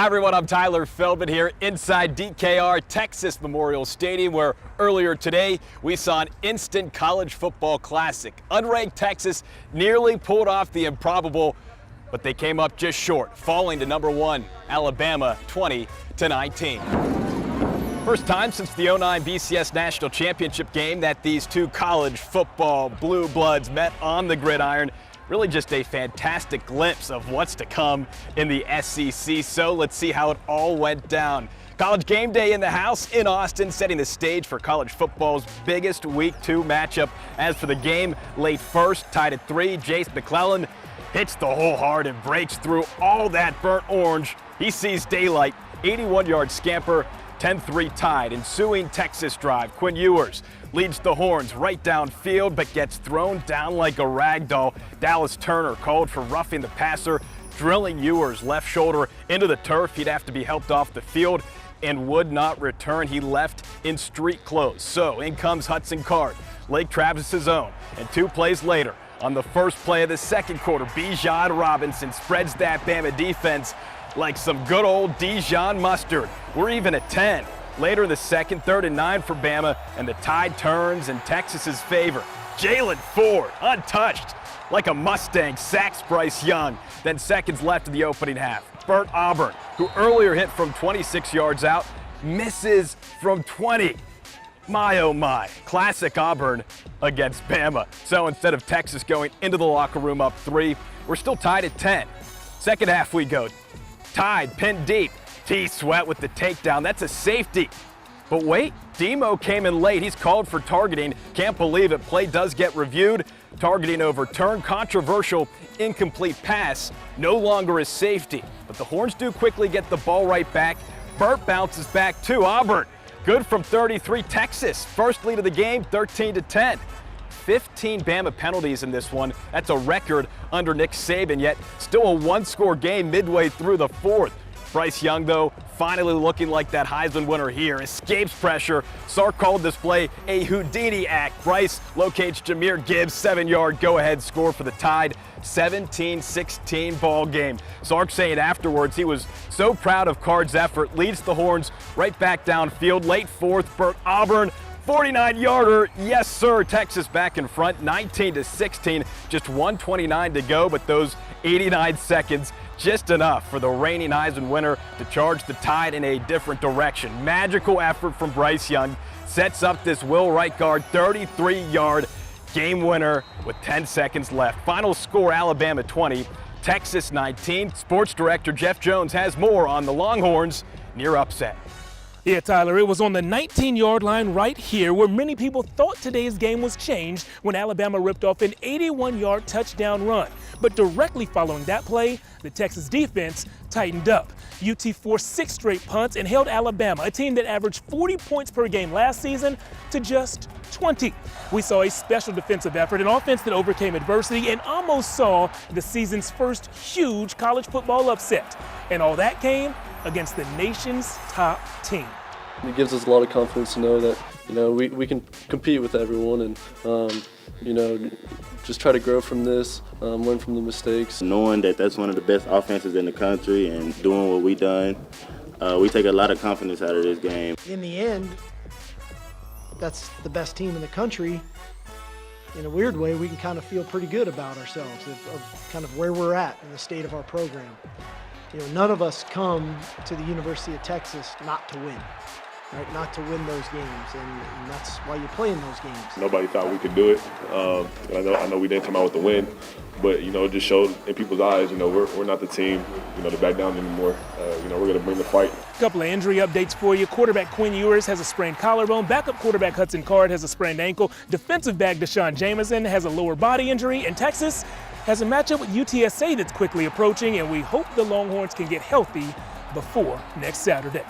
Hi everyone, I'm Tyler Feldman here inside DKR Texas Memorial Stadium, where earlier today we saw an instant college football classic. Unranked Texas nearly pulled off the improbable, but they came up just short, falling to number 1 Alabama 20-19. First time since the '09 BCS National Championship game that these two college football blue bloods met on the gridiron. Really just a fantastic glimpse of what's to come in the SEC. So let's see how it all went down. College game day in the house in Austin, setting the stage for college football's biggest Week 2 matchup. As for the game, late first, tied at 3, Jace McClellan hits the hole hard and breaks through all that burnt orange. He sees daylight, 81-yard scamper, 10-3 tied. Ensuing Texas drive, Quinn Ewers leads the Horns right downfield, but gets thrown down like a rag doll. Dallas Turner called for roughing the passer, drilling Ewers' left shoulder into the turf. He'd have to be helped off the field and would not return. He left in street clothes. So in comes Hudson Card, Lake Travis's own, and 2 plays later, on the first play of the second quarter, Bijan Robinson spreads that Bama defense like some good old Dijon mustard. We're even at 10. Later in the second, 3rd and 9 for Bama, and the tide turns in Texas's favor. Jalen Ford, untouched, like a Mustang, sacks Bryce Young. Then seconds left in the opening half. Bert Auburn, who earlier hit from 26 yards out, misses from 20. My oh my, classic Auburn against Bama. So instead of Texas going into the locker room up 3, we're still tied at 10. Second half we go. Tied, pinned deep. T-Sweat with the takedown. That's a safety. But wait, Demo came in late. He's called for targeting. Can't believe it. Play does get reviewed. Targeting overturned. Controversial, incomplete pass. No longer a safety. But the Horns do quickly get the ball right back. Burt bounces back to Auburn. Good from 33. Texas, first lead of the game, 13-10. 15 Bama penalties in this one. That's a record under Nick Saban, yet still a 1-score game midway through the 4th. Bryce Young, though, finally looking like that Heisman winner here. Escapes pressure. Sark called this play a Houdini act. Bryce locates Jahmyr Gibbs, 7-yard go-ahead score for the Tide. 17-16 ball game. Sark saying afterwards he was so proud of Card's effort. Leads the Horns right back downfield. Late 4th, Bert Auburn, 49-yarder, yes sir. Texas back in front, 19-16, just 1:29 to go, but those 89 seconds, just enough for the reigning Heisman winner to charge the Tide in a different direction. Magical effort from Bryce Young sets up this Will Wright guard 33-yard game winner with 10 seconds left. Final score, Alabama 20, Texas 19. Sports director Jeff Jones has more on the Longhorns near upset. Yeah, Tyler, it was on the 19-yard line right here where many people thought today's game was changed when Alabama ripped off an 81-yard touchdown run. But directly following that play, the Texas defense tightened up. UT forced 6 straight punts and held Alabama, a team that averaged 40 points per game last season, to just 20. We saw a special defensive effort, an offense that overcame adversity, and almost saw the season's first huge college football upset. And all that came against the nation's top team. It gives us a lot of confidence to know that, we can compete with everyone and, just try to grow from this, learn from the mistakes. Knowing that that's one of the best offenses in the country and doing what we done, we take a lot of confidence out of this game. In the end, that's the best team in the country. In a weird way, we can kind of feel pretty good about ourselves, of kind of where we're at in the state of our program. None of us come to the University of Texas not to win, right? Not to win those games, and that's why you play in those games. Nobody thought we could do it. I know we didn't come out with the win, but it just showed in people's eyes. We're not the team, to back down anymore. We're going to bring the fight. A couple of injury updates for you. Quarterback Quinn Ewers has a sprained collarbone. Backup quarterback Hudson Card has a sprained ankle. Defensive back Deshaun Jameson has a lower body injury, and Texas has a matchup with UTSA that's quickly approaching, and we hope the Longhorns can get healthy before next Saturday.